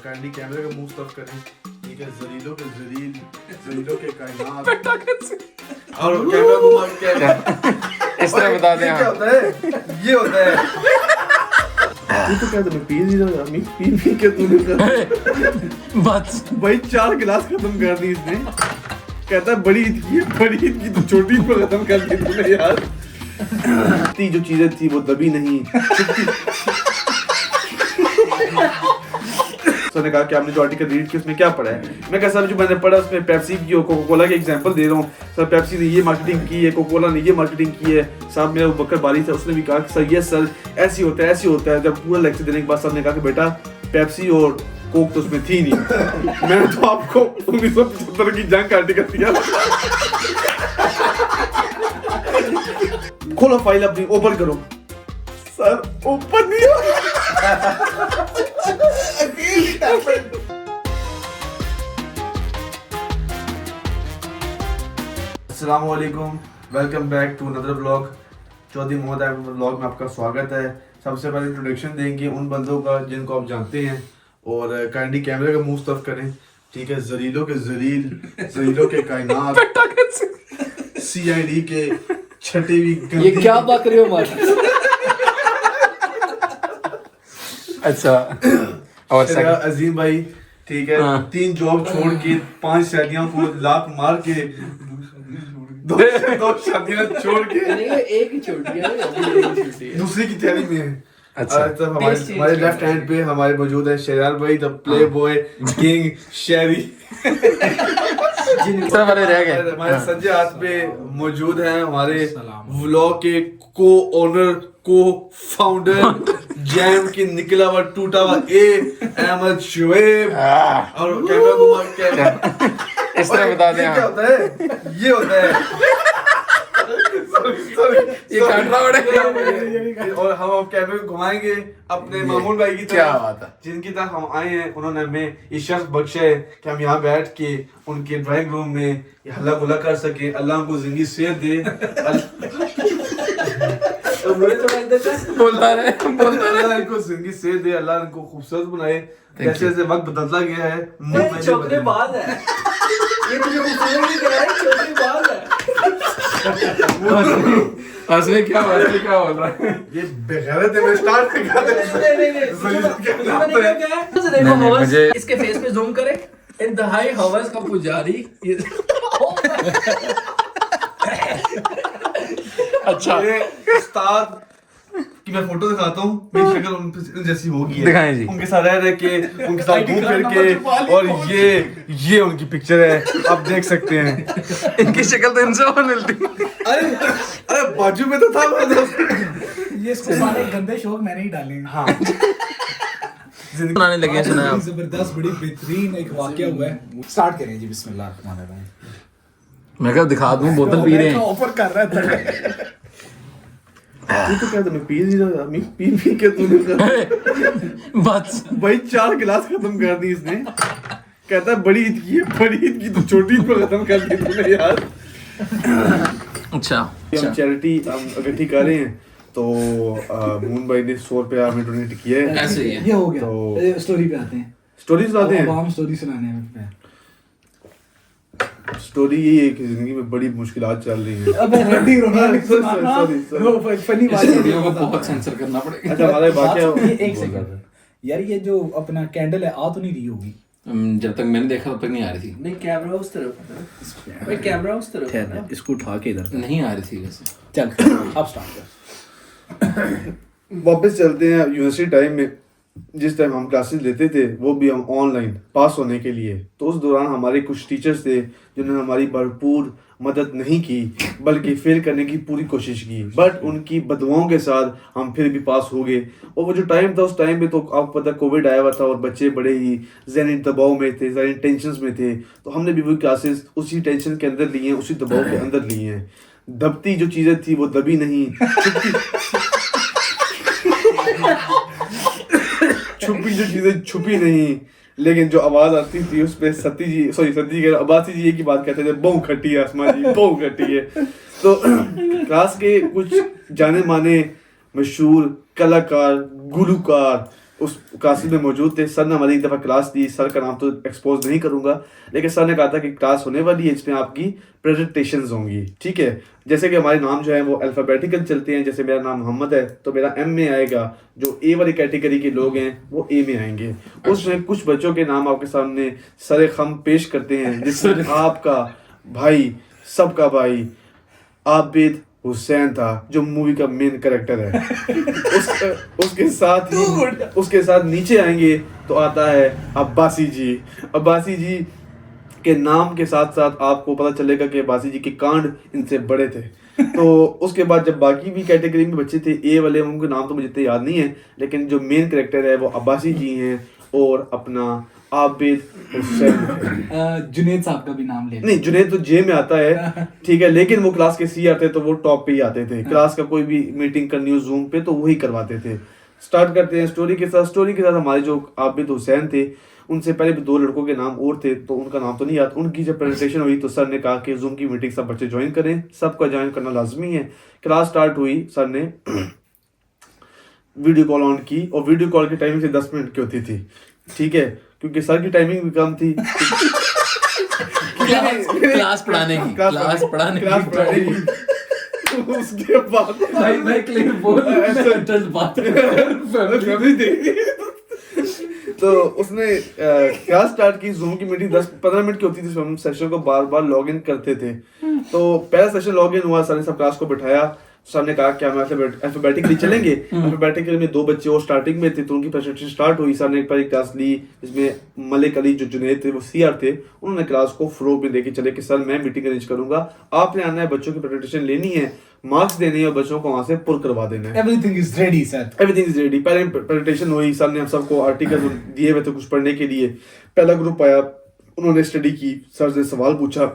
Kindly कैमरे का मुंह स्टॉप करें। ठीक है, जलीलों के जलील, जलीलों के कायनात। और कैमरा घुमा के इस तरह बता दें। क्या होता है, ये होता है। तू तो कहता मैं पी नहीं रहा, मैं पी के तूने कर बस भाई 4 गिलास खत्म कर दी इसने। कहता है बड़ी ईद की है, बड़ी ईद की तो छोटी ईद पर खत्म कर दी तूने यार। इतनी जो चीजें थी वो दबी नहीं। उसने कहा कि आपने जो आर्टिकल रीड किया उसमें क्या पढ़ा है। मैं कहा सर जो मैंने पढ़ा उसमें पेप्सी की और कोका कोला के एग्जांपल दे रहा हूँ। सर पेप्सी ने ये मार्केटिंग की है, कोका कोला ने ये मार्केटिंग की है। साहब मेरा बकर बारी था, उसने भी कहा कि सर यस सर ऐसी होता है, ऐसी होता है। जब पूरा लेक्चर देने के बाद सर ने कहा कि बेटा पेप्सी और कोक तो उसमें थी नहीं। मैंने तो आपको 1975 की जंग का आर्टिकल दिया। खोलो फाइल अपनी, ओपन करो। सर ओपन नहीं हो। अस्सलामुअलैकुम, welcome back to another vlog. Chaudhary Mohammad Ahmed vlog में आपका स्वागत है। सबसे पहले इंट्रोडक्शन देंगे उन बंदों का जिनको आप जानते हैं और काइंडली कैमरे का मुंह स्टॉप करें। ठीक है, जलीलों के जलील, जलीलों के कायनात, CID के छठी हुई। ये क्या बक रहे हो मार? अच्छा और अजीम भाई, ठीक है, 3 जॉब छोड़ के 5 शादियों को लात मार के दो शादियां छोड़ के एक ही छोटी है, दूसरी की तैयारी में है। अच्छा। तब हमारे लेफ्ट हैंड पे हमारे मौजूद है शेरार भाई, द प्ले बॉय किंग शेरी। हमारे रह गए। हमारे सज्जे हाथ पे मौजूद हैं हमारे व्लॉग के को ओनर, को फाउंडर, जैम की निकला हुआ टूटा हुआ अहमद शुएब। और कैमरा घुमा के इस तरह बता दें। क्या होता है, ये होता है। ये काटना पड़ेगा। और हम कैमरे को घुमाएंगे अपने मामून भाई की तरफ। क्या बात है। जिनकी तरफ हम आए हैं, उन्होंने हमें ये शर्फ बख्शा है कि हम यहाँ बैठ के उनके ड्राइंग रूम में ये हल्ला गुल्ला कर सके। अल्लाह उनको जिंदगी सेहत दे। बोलता रहे। अल्लाह इनको जिंदगी सेहत दे, अल्लाह इनको खूबसूरत बनाए। जैसे जैसे वक्त बदलता गया है, चौकने बाद है ये तुझे खूबसूरत नहीं कह रहा है, चौकने बाद है। असली क्या बोल रहा है? ये बेगैरत है। मैं स्टार्ट नहीं कर देखो मुझे- इसके फेस पे जूम करे, इंतहाई हवस का पुजारी। अच्छा ये उस्ताद की मैं फोटो दिखाता हूँ, मेरी शक्ल उन जैसी होगी है। दिखाएं जी। उनके साथ रह के, उनके साथ घूम फिर के, और ये उनकी पिक्चर है, आप देख सकते हैं। इनकी शक्ल तो इनसे और मिलती। अरे बाजू में तो था मेरा दोस्त। ये इसको सारे गंदे शौक मैंने ही डाले हैं। हाँ, बनाने लगे सुना है आप। जबरदस्त बड़ी बेहतरीन एक वाकया हुआ है। स्टार्ट करें जी, बिस्मिल्लाह रहमान रहीम। मैं क्या दिखा दूं, बोतल पी रहे हैं। ऑफर कर रहा है। तू तो कहता मैं पी नहीं रहा, मैं पी के तूने कर बस भाई 4 गिलास खत्म कर दी इसने। कहता है बड़ी ईद की है, बड़ी ईद की तो छोटी ईद पर खत्म कर दी तूने यार। अच्छा। हम चैरिटी हम इकट्ठी कर रहे हैं, तो मून भाई ने 100 रुपया हमें डोनेट किया है। ऐसे ही है। ये हो गया। तो- स्टोरी पे आते हैं। स्टोरी सुनाते हैं। हम स्टोरी सुनाने हैं। स्टोरी यही है कि जिंदगी में बड़ी मुश्किलात चल रही हैं। अबे रेडी रोनाल्डो सुनाना। sorry। वो फनी बात वीडियो को बहुत सेंसर करना पड़ेगा। अच्छा, हमारा वाकया एक सेकंड यार, ये जो अपना कैंडल है आ तो नहीं रही होगी? जब तक मैंने देखा तब तक नहीं आ रही थी। नहीं, कैमरा उस तरफ, भाई कैमरा उस तरफ है ना। इसको उठा के इधर नहीं आ रही थी वैसे। चल अब स्टार्ट कर। वापस चलते हैं यूनिवर्सिटी टाइम में। जिस टाइम हम क्लासेस लेते थे वो भी हम ऑनलाइन पास होने के लिए, तो उस दौरान हमारे कुछ टीचर्स थे जिन्होंने हमारी भरपूर मदद नहीं की बल्कि फेल करने की पूरी कोशिश की। बट उनकी बदुआओं के साथ हम फिर भी पास हो गए। और वो जो टाइम था, उस टाइम पे तो आपको पता कोविड आया हुआ था और बच्चे बड़े ही ज़हनी दबाव में थे, ज़हनी टेंशन में थे। तो हमने भी वही क्लासेस उसी टेंशन के अंदर लिए हैं, उसी दबाव के अंदर लिए हैं। दबती जो चीज़ें थी वो दबी नहीं, छुपी जो चीजें छुपी नहीं। लेकिन जो आवाज आती थी उस पे सती जी अब्बासी जी की बात कहते थे, बहु खट्टी है आसमान जी, बहु खट्टी है। तो क्लास के कुछ जाने माने मशहूर कलाकार, गुलूकार, उस क्लासेस में मौजूद थे। सर ने हमारी एक दफ़ा क्लास दी, सर का नाम तो एक्सपोज नहीं करूंगा, लेकिन सर ने कहा था कि क्लास होने वाली है, इसमें आपकी प्रेजेंटेशंस होंगी, ठीक है। जैसे कि हमारे नाम जो है वो अल्फ़ाबेटिकल चलते हैं, जैसे मेरा नाम मोहम्मद है तो मेरा एम में आएगा, जो ए वाली कैटेगरी के लोग हैं वो ए में आएंगे। उसमें कुछ बच्चों के नाम आपके सामने सरे खम पेश करते हैं, जिसमें आपका भाई, सबका भाई आबिद हुसैन था, जो मूवी का मेन कैरेक्टर है। उसके साथ नीचे आएंगे तो आता है अब्बासी जी। अब्बासी जी के नाम के साथ साथ आपको पता चलेगा कि अब्बासी जी के कांड इनसे बड़े थे। तो उसके बाद जब बाकी भी कैटेगरी में बच्चे थे ए वाले, उनके नाम तो मुझे इतने याद नहीं है, लेकिन जो मेन कैरेक्टर है वो अब्बासी जी हैं और अपना आबिद हुसैन। जुनेद साहब का भी नाम ले नहीं, जुनेद तो जे में आता है, ठीक है, लेकिन वो क्लास के सी आते तो वो टॉप पे ही आते थे। क्लास का कोई भी मीटिंग करनी हो जूम पे तो वही करवाते थे। स्टार्ट करते हैं स्टोरी के साथ। स्टोरी के साथ हमारे जो आबिद हुसैन थे, उनसे पहले भी 2 लड़कों के नाम और थे, तो उनका नाम तो नहीं याद। उनकी जब प्रेजेंटेशन हुई तो सर ने कहा कि जूम की मीटिंग सब बच्चे ज्वाइन करें, सबका ज्वाइन करना लाजमी है। क्लास स्टार्ट हुई, सर ने वीडियो कॉल ऑन की और वीडियो कॉल की टाइमिंग से 10 मिनट की होती थी, ठीक है, क्योंकि सर की टाइमिंग भी कम थी। क्लास पढ़ाने की। उसके बाद भाई क्लियर बोल, इंटरेस्ट बात तो उसने क्लास स्टार्ट की। जूम की मीटिंग 10-15 मिनट की होती थी, हम सेशन को बार बार लॉग इन करते थे। तो पहला सेशन लॉग इन हुआ, सर ने सब क्लास को बिठाया। सर ने कहा कि हम अल्फाबेटिकली चलेंगे। अल्फाबेटिकली में 2 बच्चे और स्टार्टिंग में थे, तो उनकी प्रेजेंटेशन स्टार्ट हुई। सर ने एक बार क्लास ली, जिसमें मलिक अली जो जुनेद थे वो सीआर थे, उन्होंने क्लास को फ्लो में लेके चले कि सर मैं मीटिंग अरेंज करूंगा, आपने आना है, बच्चों की प्रेजेंटेशन लेनी है, मार्क्स देने हैं और बच्चों को वहां से पुल करवा देना है। Everything is ready sir, everything is ready. पहले प्रेजेंटेशन हुई, सर ने हम सबको आर्टिकल दिए हुए थे कुछ पढ़ने के लिए। पहला ग्रुप आया, उन्होंने स्टडी की, सर से सवाल पूछा।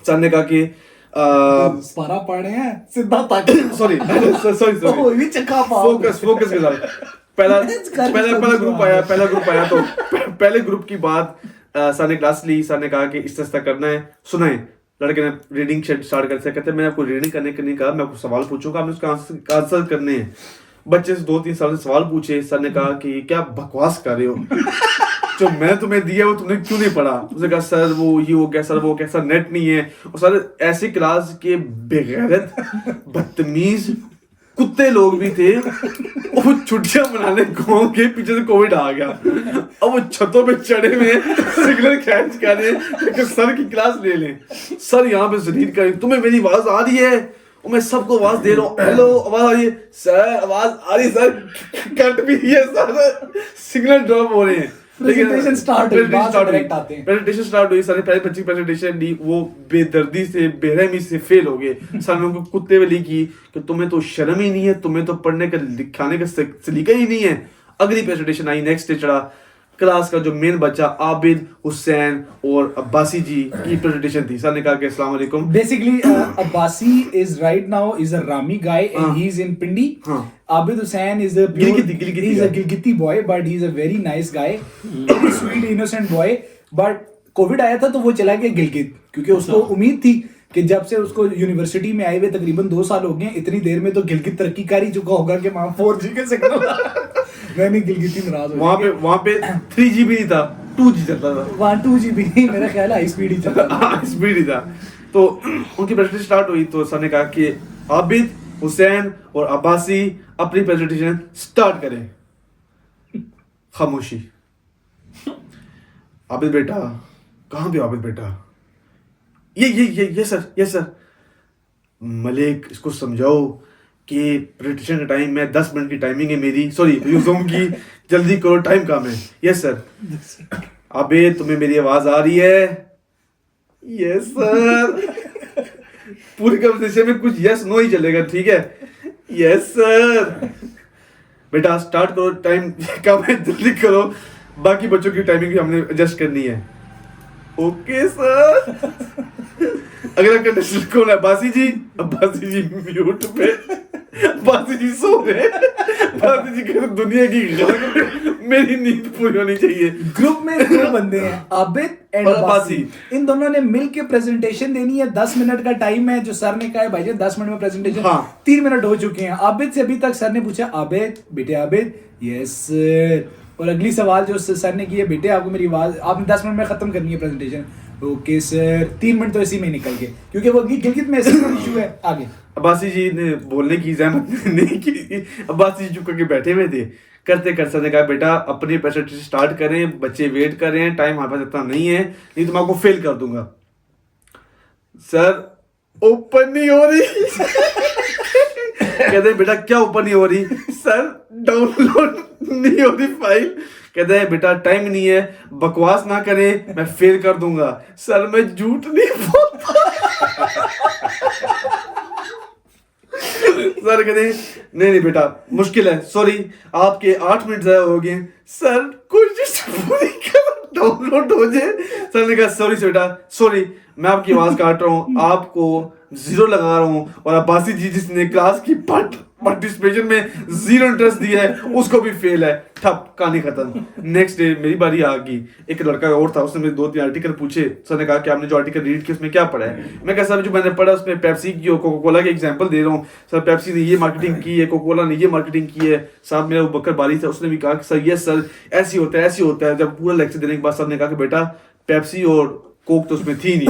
सर ने कहा कि स्पारा पढ़ रहे हैं सीधा ताकि सॉरी ओ ये चक्का पाओ फोकस के साथ पहला ग्रुप आया तो पहले ग्रुप की बात सर ने क्लास ली। सर ने कहा कि इस तरह करना है, सुनाए। लड़के ने रीडिंग स्टार्ट कर दिया। कहते हैं मैं आपको रीडिंग करने के नहीं कहा, मैं आपको सवाल पूछूंगा, आपने उसका आंसर करने हैं। बच्चे से 2-3 साल से सवाल पूछे। सर ने कहा कि क्या बकवास कर रहे हो, जो मैं तुम्हें दिया वो तुमने क्यों नहीं पढ़ा। उसने कहा सर वो ये हो गया, सर वो कैसा नेट नहीं है। और सर ऐसी क्लास के बेगैरत बदतमीज कुत्ते लोग भी थे, वो छुट्टियां मनाने गाँव के पीछे से कोविड आ गया। अब वो छतों पे चढ़े हुए सिग्नल खींच कर रहे कि सर की क्लास ले लें। सर यहाँ पे जलील कर, तुम्हें मेरी आवाज आ रही है? और मैं सबको आवाज दे रहा हूँ, हेलो आवाज आ रही है सर, आवाज आ रही सर, कट भी है सर, सिग्नल ड्रॉप हो रहे हैं। प्रेजेंटेशन स्टार्ट हुई, डायरेक्ट आते हैं। प्रेजेंटेशन स्टार्ट हुई, सारे पहले बच्चे प्रेजेंटेशन दी, वो बेदर्दी से बेरहमी से फेल हो गए। सर ने उनको कुत्ते वाली की कि तुम्हें तो शर्म ही नहीं है, तुम्हें तो पढ़ने का लिखाने का सलीका ही नहीं है। अगली प्रेजेंटेशन आई, नेक्स्ट डे चढ़ा। क्लास का जो मेन बच्चा आबिद हुसैन और अब्बासी जी की प्रेजेंटेशन थी। सर ने कहा कि अस्सलाम वालेकुम। Basically Abbasi is right now is a Rami guy and he is in Pindi. Abid Hussain is a Gilgiti boy, but he's a very nice guy, very sweet innocent boy. But Covid आया था तो वो चला गया गिलगित, क्योंकि उसको उम्मीद थी कि जब से उसको यूनिवर्सिटी में आए हुए तकरीबन 2 साल हो गए, इतनी देर में तो गिलगित तरक्की कर ही चुका होगा कि वहाँ 4G के सिग्नल मैंने गिलगित नाराज हो वहाँ पे 3G भी नहीं था, 2G चलता था। वहाँ 2G भी नहीं, मेरा ख्याल हाई स्पीड ही चलता था। हाई स्पीड ही था। तो उनकी प्रेजेंटेशन स्टार्ट हुई तो सर ने कहा कि आबिद हुसैन और अब्बासी अपनी प्रेजेंटेशन स्टार्ट करें। खामोशी। आबिद बेटा, कहाँ पे आबिद बेटा? ये सर। मलिक, इसको समझाओ कि प्रेजेंटेशन का टाइम है, 10 मिनट की टाइमिंग है मेरी, सॉरी जूम की, जल्दी करो, टाइम कम है। Yes sir. आबिद, तुम्हें मेरी आवाज आ रही है? Yes sir. पूरी कन्वर्सेशन में कुछ यस नो ही चलेगा, ठीक है? Yes sir. बेटा स्टार्ट करो, टाइम कम है, जल्दी करो, बाकी बच्चों की टाइमिंग भी हमने एडजस्ट करनी है। Okay sir. अगला कंटेस्टेंट कौन है? बासी जी। बासी जी म्यूट पे, बासी जी सो रहे। बासी जी कहते दुनिया की गलत, मेरी नींद पूरी होनी चाहिए। ग्रुप में दो बंदे हैं, आबिद एंड और बासी। बासी। इन दोनों ने मिलके प्रेजेंटेशन देनी है। 10 मिनट का टाइम है जो सर ने कहा है भाई जी 10 मिनट में प्रेजेंटेशन। हाँ। 3 मिनट हो चुके हैं। आबिद से अभी तक सर ने पूछा, आबिद बेटे आबिद, यस सर। और अगली सवाल जो सर ने की है, बेटे आपको मेरी आवाज आपने 10 मिनट में खत्म करनी है प्रेजेंटेशन। Okay sir. 3 मिनट तो इसी में निकल गए क्योंकि वो गिलगित में ऐसा इशू है। आगे अब्बासी जी ने बोलने की जहमत नहीं की। अब्बासी जी चुप करके बैठे हुए थे। करते करते ने कहा बेटा अपनी प्रेजेंटेशन स्टार्ट करें, बच्चे वेट कर रहे हैं, टाइम हमारे पास इतना नहीं है, नहीं तो मैं आपको फेल कर दूंगा। सर ओपन नहीं हो रही। कहते हैं बेटा क्या ओपन नहीं हो रही? सर डाउनलोड नहीं हो रही फाइल। कहते हैं बेटा टाइम नहीं है, बकवास ना करे, मैं फेल कर दूंगा। सर मैं झूठ नहीं बोलता। सर कहते हैं नहीं नहीं बेटा मुश्किल है, सॉरी आपके 8 मिनट ज़ाया हो गए। सर कोशिश पूरी कर, डाउनलोड हो जाए। सर ने कहा सॉरी बेटा सॉरी, मैं आपकी आवाज काट रहा हूँ, आपको 0 लगा रहा हूँ। और अब्बासी जी जिसने क्लास की पार्टिसिपेशन में 0 इंटरेस्ट दिया है उसको भी फेल है। ठप, कहानी खत्म। नेक्स्ट डे मेरी बारी आ गई। एक लड़का और था, उसने मेरे 2-3 आर्टिकल पूछे। सर ने कहा कि आपने जो आर्टिकल रीड किया उसमें क्या पढ़ा है? मैं कहा सर जो मैंने पढ़ा उसमें पेप्सी की और कोका कोला के एग्जांपल दे रहा हूँ। सर पेप्सी ने ये मार्केटिंग की है, कोका कोला ने ये मार्केटिंग की है। साहब मेरा बकर बारी था, उसने भी कहा कि सर यस सर ऐसी होता है ऐसी होता है। जब पूरा लेक्चर देने के बाद सर ने कहा कि बेटा पेप्सी और कोक तो उसमें थी नहीं।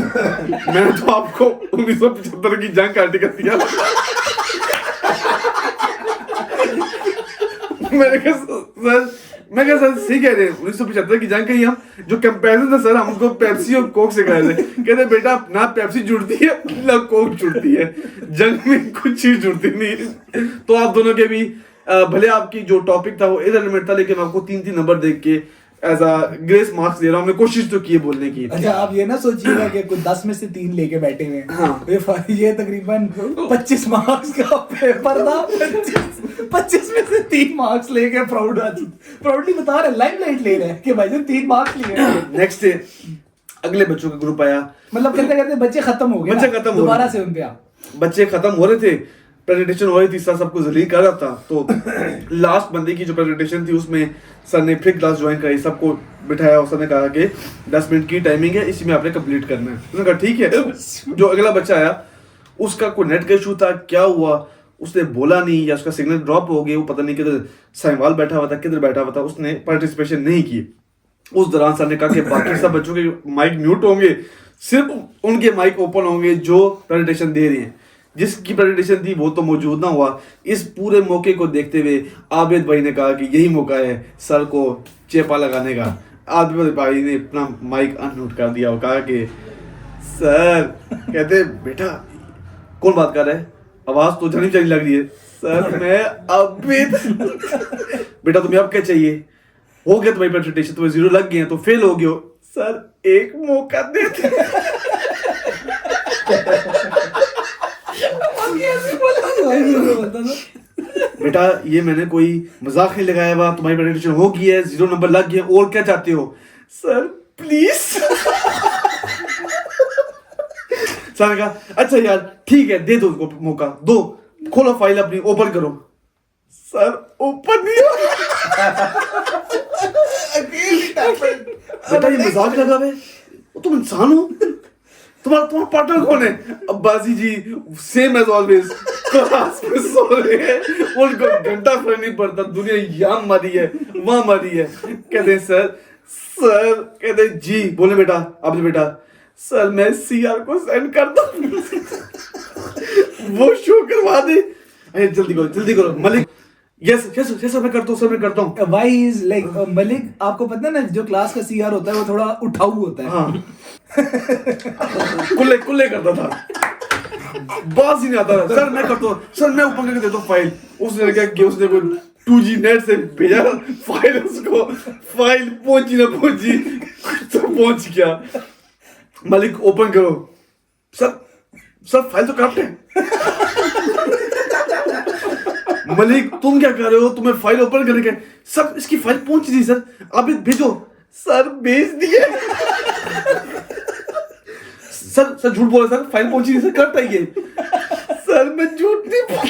मैंने तो आपको 1975 की जंग का आर्टिकल दिया। मैं कहा सर सही कह रहे हैं, 1975 की जंग कही हम, जो कंपैरिजन था सर हमको पेप्सी और कोक से कराए थे। कहते बेटा ना पेप्सी जुड़ती है ना कोक जुड़ती है, जंग में कुछ चीज जुड़ती नहीं। तो आप दोनों के भी भले आपकी जो टॉपिक था वो इररिलेवेंट था, लेकिन आपको 3-3 नंबर देख के एज अ ग्रेस मार्क्स दे रहा हूँ। हमने कोशिश तो की है बोलने की। अच्छा आप ये ना सोचिएगा कि कुछ 10 में से 3 लेके बैठे हुए हैं। हाँ। ये तकरीबन 25 मार्क्स का पेपर था। 25 में से 3 मार्क्स लेके प्राउडली बता रहे, लाइमलाइट ले रहे हैं कि भाई साहब 3 मार्क्स लिए। नेक्स्ट डे अगले बच्चों का ग्रुप आया। मतलब करते करते बच्चे खत्म हो गए, बच्चे खत्म हो गए। दोबारा से उन पे आप बच्चे खत्म हो रहे थे, प्रेजेंटेशन हो रही थी, सर सबको जलील कर रहा था। तो लास्ट बंदे की जो प्रेजेंटेशन थी उसमें सर ने फिर क्लास ज्वाइन कराई, सबको बिठाया और सर ने कहा कि 10 मिनट की टाइमिंग है, इसी में आपने कंप्लीट करना है। उसने कहा ठीक है। जो अगला बच्चा आया उसका कोई नेट का इशू था, क्या हुआ उसने बोला नहीं या उसका सिग्नल ड्रॉप हो गया, वो पता नहीं किधर साहिवाल बैठा हुआ था किधर बैठा हुआ था, उसने पार्टिसिपेशन नहीं की। उस दौरान सर ने कहा कि बाकी सब बच्चों के माइक म्यूट होंगे, सिर्फ उनके माइक ओपन होंगे जो प्रेजेंटेशन दे रहे हैं। जिसकी प्रेजेंटेशन थी वो तो मौजूद ना हुआ। इस पूरे मौके को देखते हुए आबिद भाई ने कहा कि यही मौका है सर को चेपा लगाने का। आबिद भाई ने अपना माइक अनम्यूट कर दिया और कहा कि सर, कहते बेटा कौन बात कर रहा है, आवाज तो जानी चाहिए लग रही है। सर मैं आबिद। बेटा तुम्हें अब क्या चाहिए, हो गया तुम्हारी प्रेजेंटेशन, तुम्हें 0 लग गए हैं तो फेल हो गए हो। सर एक मौका दे बेटा, ये मैंने कोई मजाक नहीं लगाया हुआ, तुम्हारी प्रेजेंटेशन हो गई है, 0 नंबर लग गए, और क्या चाहते हो? Sir please. सर ने कहा अच्छा यार ठीक है दे दो उनको मौका, दो, खोलो फाइल अपनी ओपन करो। सर ओपन नहीं हो। बेटा ये मजाक लगा हुआ है, तुम इंसान हो, तुम्हारा पार्टनर कौन है? अब्बासी जी सेम एज ऑलवेज क्लास में सो रहे हैं, उनको घंटा फर्क नहीं पड़ता, दुनिया यहाँ मारी है वहां मारी है। कहते सर कहते जी बोले बेटा, अब बेटा सर मैं CR को सेंड कर दो। वो शो करवा दे, अरे जल्दी करो मलिक। यस मैं करता हूँ। Why is like मलिक, आपको पता है ना जो क्लास का CR होता है वो थोड़ा उठाऊ होता है। हाँ। कुल्ले करता था, बात ही नहीं आता था। सर मैं करता हूँ, सर मैं ओपन करके देता हूँ फाइल। उसने क्या किया, उसने कोई 2G नेट से भेजा फाइल, उसको फाइल पहुंची ना पहुंची तो पहुंच गया। मलिक ओपन करो। सर फाइल तो करप्ट है। मलिक तुम क्या कर रहे हो, तुम्हें फाइल ओपन करके? सर इसकी फाइल पहुंच रही सर, आप भेजो। सर भेज दिए। सर झूठ बोला सर, फाइल पहुंची नहीं सर, कब तक ये? सर मैं झूठ नहीं बोला।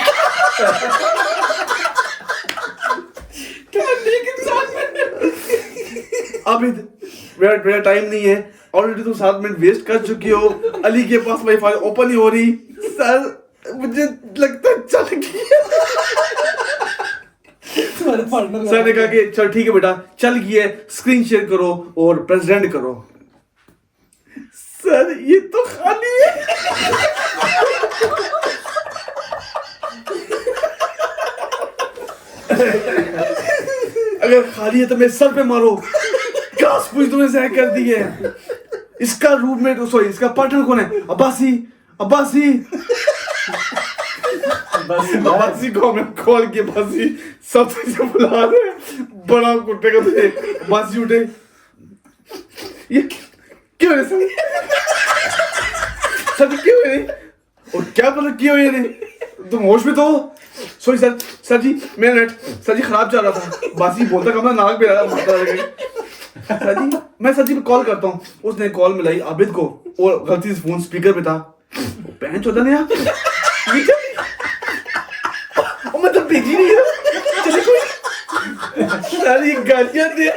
अभी मेरा टाइम नहीं है, ऑलरेडी तुम 7 मिनट वेस्ट कर चुकी हो, अली के पास मेरी फाइल ओपन ही हो रही। सर मुझे लगता है चल गई। सर ने कहा कि चल ठीक है बेटा, चल गई है, स्क्रीन शेयर करो और प्रेजेंट करो। सर ये तो खाली है। अगर खाली है तो मेरे सर पे मारो, क्लास पूरी तुमने ज़ाया कर दी है। इसका रूममेट, सॉरी इसका पार्टनर कौन है? अब्बासी। अब्बासी को हमने कॉल किया, अब्बासी सब तुझे बुला रहे हैं, बड़ा कुत्ते का तुझे। अब्बासी उठे, ये क्यों है सर? सर क्यों है? और क्या पता क्यों है? तुम होश में तो हो? सॉरी सर जी मेरा नेट सर जी खराब चल रहा था। बासी बोलता कम नाक पे रहा सर जी, मैं सर जी पे कॉल करता हूँ। उसने कॉल मिलाई आबिद को और गलती से फोन स्पीकर पे था। बहन चौदह ने मैं तो भेजी नहीं है। चले कोई सर ये गालियां दे।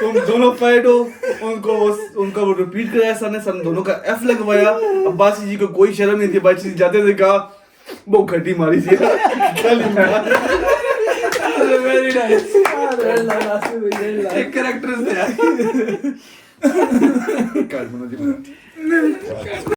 तुम दोनों फाइट हो, उनका वो रिपीट कराया सर ने, सर दोनों का एफ लगवाया। अब्बासी जी को कोई शर्म नहीं थी, अब्बासी जी जाते थे कहा वो घटी मारी थी। वेरी नाइस कैरेक्टर्स थे यार।